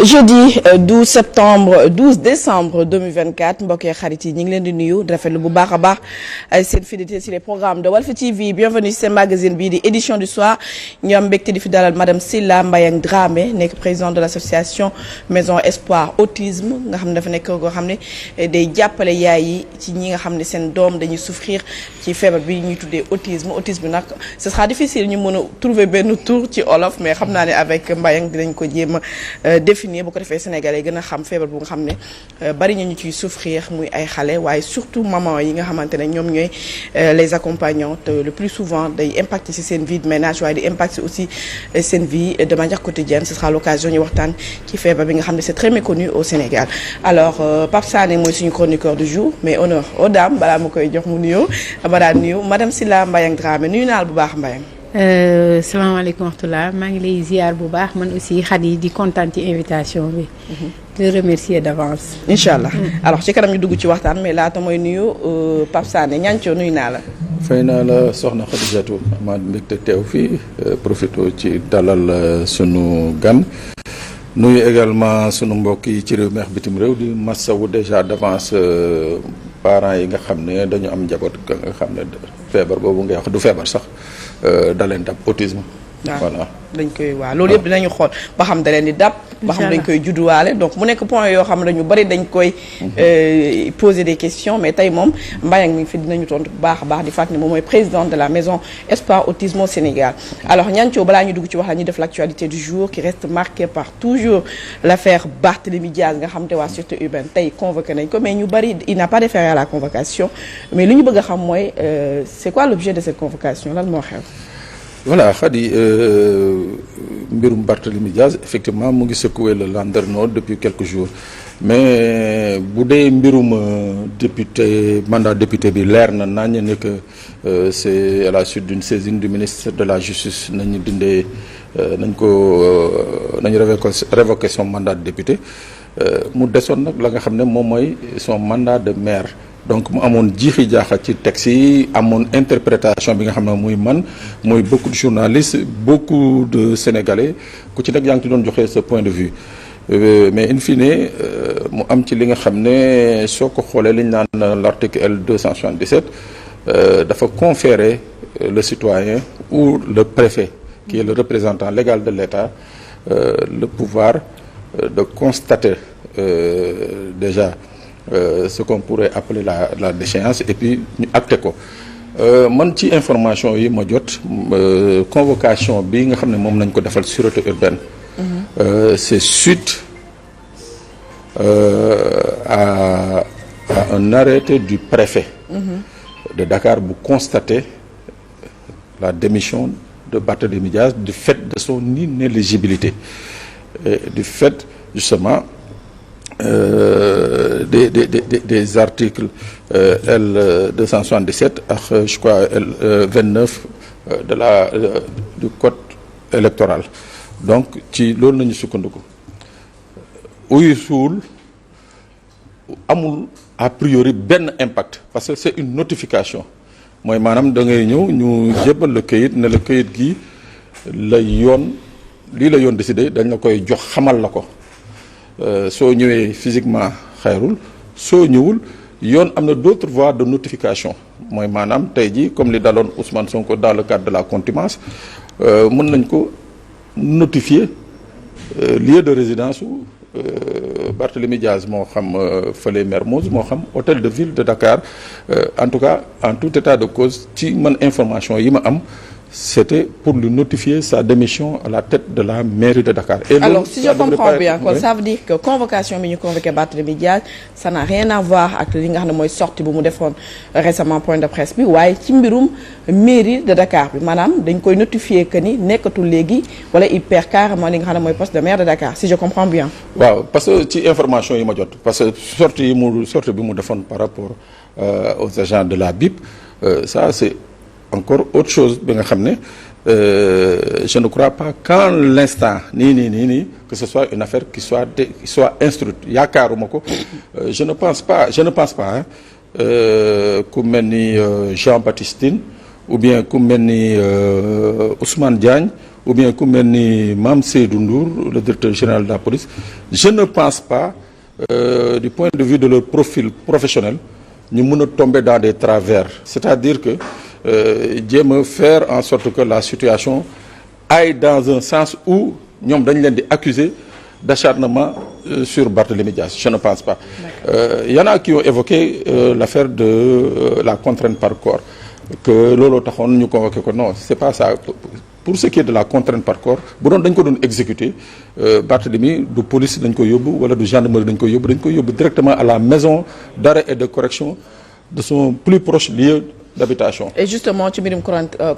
jeudi 12 septembre 12 décembre 2024 mbokk yi xarit yi ñu ngi leen di nuyu di rafetlu bu baax a baax seen fidélité ci les programmes de Walf TV bienvenue ci seen magazine bii di édition du soir ñu am mbégte di fi dalal madame Sylla Mbayang Dramé nekk présidente de l'association Maison Espoir Autisme nga xam ne dafa nekk koo xam ne day jàppale yaay yi ci ñi nga xam ne seen doom dañuy souffrir ci feebar bi ñuy tuddee autisme nag ce sera difficile ñu mën a trouver benn tour ci olof mais xam naa ne avec Mbayang dinañ ko jéem a définir bu ko defee Sénégalais gën a xam feebar bu nga xam ne bari ñu ciy souffrir muy ay xale waaye surtout maman yi nga xamante ne ñoom ñooy les accompagnantes le plus souvent day impacter ci seen vie de ménage waaye di impacter aussi seen vie de manière quotidienne ce sera l'occasion ñu waxtaan ci feebar bi nga xam ne c'est très méconnu au Sénégal alors Pape Sané mooy suñu chroniqueur du jour mais honneur aux dames balaa ma koy jox mu nuyoo ba daan nuyu madame Sylla Mbayang Dramé nuyu naal bu baax Mbayang. salaamaaleykum wa rahmatulah maa ngi lay ziar bu baax man aussi Khady di kontaan ci invitation bi. te remercier d'avance. incha allah alors ci kanam ñu dugg ci waxtaan mais laata mooy nuyu Pape Sané ñancoo nuyu naa la. fay naa la soxna Khadijatou amaat mbégte teew fii profito ci dalal sunu gan. nuyu également sunu mbokk yi ci réew mi ak bitim réew di massawu déjà d'avance parents yi nga xam ne dañu am njaboot nga xam ne feebar boobu ngay wax du feebar sax. da leen dab autisme. voilà dañ koy waaw loolu yëpp dinañu xool ba xam da leen di dab. ba xam dañ koy judduwaale donc mu nekk point yoo xam ne ñu bari dañ koy poser des questions mais tey moom Mbayang mi ngi fi dinañu tontu bu baax a baax di fàttali ne moom mooy présidente de la maison Espoir Autisme au Sénégal. alors ñancoo balaa ñu dugg ci wax la ñuy def l'actualité du jour qui reste marquée par toujours l'affaire Barthélémy Diaz nga xam te waa sûreté urbaine tey convoqué nañ ko mais ñu bari il n'a pas déféré à la convocation mais li ñu bëgg a xam mooy c'est quoi l'objet de cette convocation lan moo xew. voilà Khady mbirum Barthélémy Diaz effectivement mu ngi secouer le landerneau depuis quelques jours mais bu dee mbirum mandat député bi leer na nañ ne que c'est à la suite d'une saisine du ministre de la justice nañu dindee nañu révoquer son mandat de député mu desoon nag la nga xam ne moom mooy son mandat de maire. donc mu amoon jiixi jaaxa ci texte yi amoon interprétation bi nga xam ne muy man muy beaucoup de journalistes beaucoup de sénégalais ku ci nekk yaa ngi ci doon joxe ce point de vue mais in fine mu am ci li nga xam ne soo ko xoolee li ñu naan l'article L277 dafa conférer le citoyen ou le préfet qui est le représentant légal de l'État le pouvoir de constater déjà ce qu'on pourrait appeler la déchéance et puis ñu acté ko man ci information yi ma jot convocation bi nga xam ne moom nañ ko defal sûreté urbaine c'est suite à un arrêté du préfet de Dakar bu constater la démission de Barthélémy Diaz du fait de son inéligibilité et du fait justement des articles L277 ak je crois L29 du code électoral donc ci loolu nañu sukkandiku uyu suul amul a priori benn impact parce que c'est une notification mooy maanaam da ngay ñëw ñu jébbal la këyit ne la këyit gi la yoon lii la yoon décidé dañ la koy jox xamal la ko soo ñëwee physiquement xayrul soo ñëwul yoon am na d'autres voies de notification mooy maanaam tey jii comme li daloon Ousmane Sonko dans le cadre de la contumace mën nañ ko notifier lieu de résidence u Barthélémy Diaz moo xam fële Mermoz moo xam hôtel de ville de Dakar en tout cas en tout état de cause ci man information yi ma am c'était pour lui notifier sa démission à la tête de la mairie de Dakar. Et alors si je comprends bien kon ça veut dire que convocation bi ñu convoqué Barthélémy Diaz ça n'a rien à voir ak li nga xam ne mooy sortie bu mu defoon récemment point de presse bi waaye ci mbirum mairie de Dakar bi maanaam dañ koy notifier que ni nekkatul léegi wala il perd carrément li nga xam ne mooy poste de maire de Dakar si je comprends bien. waaw parce que ci information yi ma jot parce que sortie bi mu defoon par rapport aux agents de la BIP ça c'est encore autre chose bi nga xam ne je ne crois pas qu'en l'instant nii que ce soit une affaire qui soit instruite yaakaaruma ko je ne pense pas ku mel ni Jean Baptiste Tine ou bien ku mel ni Ousmane Diagne ou bien ku mel ni Mame Seydou Ndour le directeur général de la police je ne pense pas du point de vue de leur profil professionnel ñu mën a tomber dans des travers c'est-à-dire que jéem a faire en sorte que la situation aille dans un sens où ñoom dañ leen di accuser d'acharnement sur Barthélémy Dias je ne pense pas y en a qui ont évoqué l'affaire de la contrainte par corps que looloo taxoon ñu convoqué ko non c'est pas ça pour ce qui est de la contrainte par corps bu doon dañ ko doon exécuter Barthélémy du police dañ ko yóbbu wala du gendarmerie dañ ko yóbbu directement à la maison d'arrêt et de correction de son plus proche lieu d'habitation. Et justement ci mbirum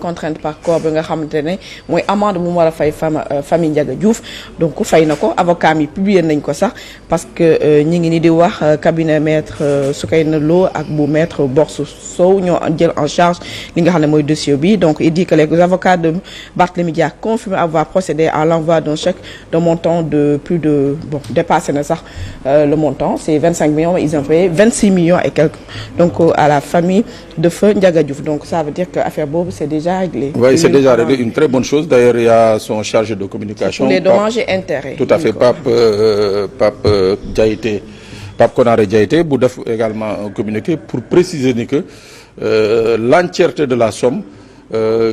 contrainte par corps bi nga xamante ne mooy amende bu mu war a fay famille Ndiaga Diouf donc fay na ko avocat mi publier nañ ko sax parce que ñi ngi ni di wax cabinet maître Soukeyna Lo ak bu maître Borso Sow ñoo jël en charge li nga xam ne mooy dossier bi donc il dit que les avocats de Barthélémy Dias confirment avoir procédé à l'envoi d'un chèque de montant de plus de dépassé na sax le montant c'est 25 millions ils ont payé 26 millions et quelques donc à la famille de feu Ndiaga Diouf donc ça veut dire que affaire boobu c'est déjà réglé. Oui, c'est déjà réglé, une très bonne chose. D'ailleurs, il y a son chargé de communication. Les dommages et intérêts. Tout à fait, Pape Diaité, Pape Konaré Diaité, bu def également un communiqué pour préciser ni que l'entièreté de la somme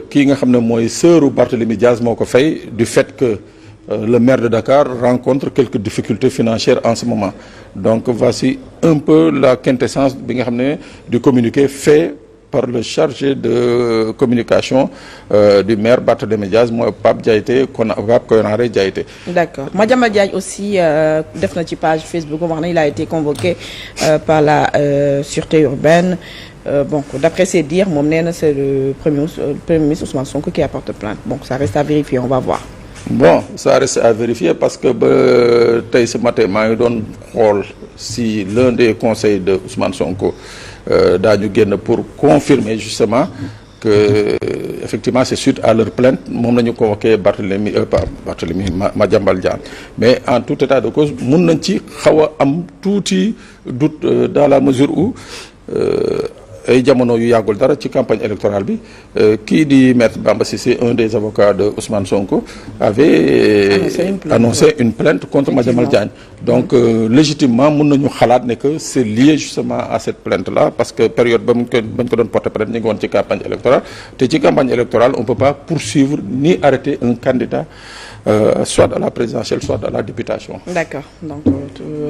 kii nga xam ne mooy sœuru Barthélémy Dias moo ko fay du fait que le maire de Dakar rencontre quelques difficultés financières en ce moment. Donc voici un peu la quintessence bi nga xam ne du communiqué fait par le chargé de communication du maire Barthélémy Dias mooy Pape Diaité Pape Konaré Diaité. D'accord. Madiambal Diagne aussi def na ci page Facebook wax na il a été convoqué par la sûreté urbaine. Bon d'après ses dires moom nee na c'est le premier ministre Ousmane Sonko qui apporte plainte bon ça reste à vérifier on va voir. Bon ça reste à vérifier parce que ba tey ce matin maa ngi doon xool si l'un des conseils de Ousmane Sonko daañu génn pour confirmer justement que effectivement c'est suite à leur plainte moom la ñu convoqué Madiambal Diagne mais en tout état de cause mun nañ ci xaw a am tuuti doute dans la mesure où ay jamono yu yàggul dara ci campagne électorale bi kii di maître Bamba Cissé un des avocats de Ousmane Sonko avait annoncé une plainte contre Madiambal Diagne donc légitimement mën nañu xalaat ne que c'est lié justement à cette plainte là parce que période bañ ko doon porter plainte ñu ngi woon ci campagne électorale te ci campagne électorale on peut pas poursuivre ni arrêter un candidat soit à la présidentielle soit à la députation. D'accord donc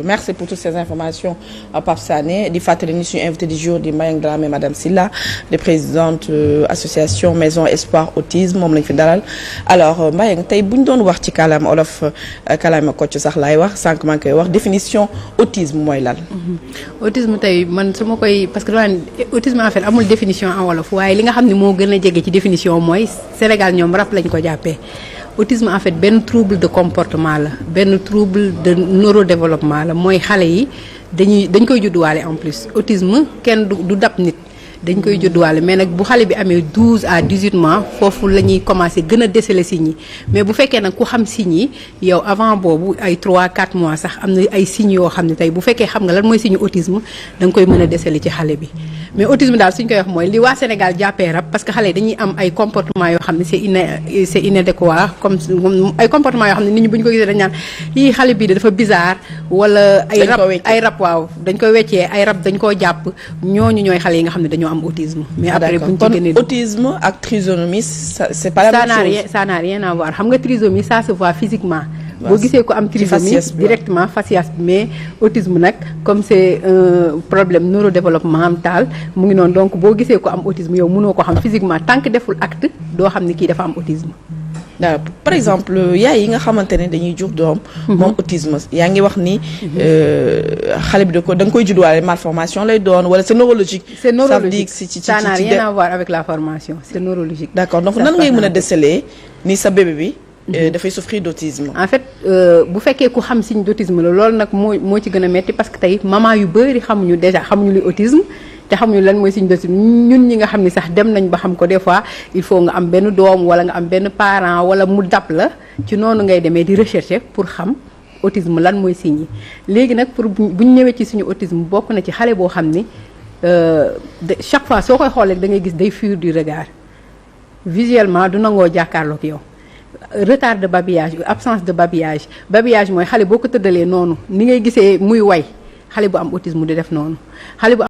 merci pour toutes ces informations Pape Sané di fàttali ni suñu invité du jour di Mbayang Dramé Madame Sylla di présidente association Maison Espoir Autisme moom lañ fi dalal alors Mbayang tey bu ñu doon wax ci kàllaama olof kàllaama kocc sax laay wax sànq maa ngi koy wax définition autisme mooy lan. autisme tey man su ma koy parce que autisme en fait amul définition en wolof waaye li nga xam ne moo gën a jege ci définition mooy Sénégal ñoom rap lañ ko jàppee. autisme en fait benn trouble de comportement la benn trouble de neurodéveloppement la mooy xale yi dañ koy judduwaale en plus autisme kenn du dab nit dañ koy judduwaale mais nag bu xale bi amee 12 à 18 mois foofu la ñuy commencer gën a déceler signes yi mais bu fekkee nag ku xam signes yi yow avant boobu ay 3-4 mois sax am na ay signes yoo xam ne tey bu fekkee xam nga lan mooy signe autisme da nga koy mën a déceler ci xale bi mais autisme daal suñ koy wax mooy li waa Sénégal jàppee rab parce que xale yi dañuy am ay comportement yoo xam ne c'est inadéquat comme ay comportement yoo xam ne nit ñi bu ñu ko gisee dañ naan yii xale bii dafa bizarre wala ay rab waaw dañ koy weccee ay rab dañ koo jàpp ñooñu ñooy xale yi nga xam ne dañoo am autisme mais après buñ ci génnee autisme ak trisomie c'est pas la même chose ça n'a rien à voir xam nga trisomie ça se voit physiquement boo gisee ko am trisomie directement faciès bi mais autisme nag comme c'est un problème neurodéveloppemental mu ngi noonu donc boo gisee ko am autisme yow mënoo ko xam physiquement tant que deful acte doo xam ne kii dafa am autisme. par exemple yaay yi nga xamante ne dañuy jur doom moom autisme yaa ngi wax ni xale bi da nga koy judduwaale malformation lay doon wala c'est neurologique. C'est neurologique ça n'a rien à voir avec la formation c'est neurologique. D'accord donc nan ngay mën a déceler ni sa bébé bi dafay souffrir d'autisme. En fait bu fekkee ku xam signe d'autisme la loolu nag moo ci gën a metti parce que tey maman yu bari xamuñu li autisme te xamuñu lan mooy signe d'autisme ñun ñi nga xam ni sax dem nañ ba xam ko des fois il faut nga am benn doom wala nga am benn parent wala mu dab la ci noonu ngay demee di rechercher pour xam autisme lan mooy signe yi léegi nag pour bu ñu ñëwee ci suñu autisme bokk na ci xale boo xam ni chaque fois soo koy xoolee da ngay gis day fuir du regard visuellement du nangoo jàkkaarloog yow retard de babillage absence de babillage mooy xale boo ko tëddalee noonu ni ngay gisee muy way xale bu am autisme di def noonu xale bu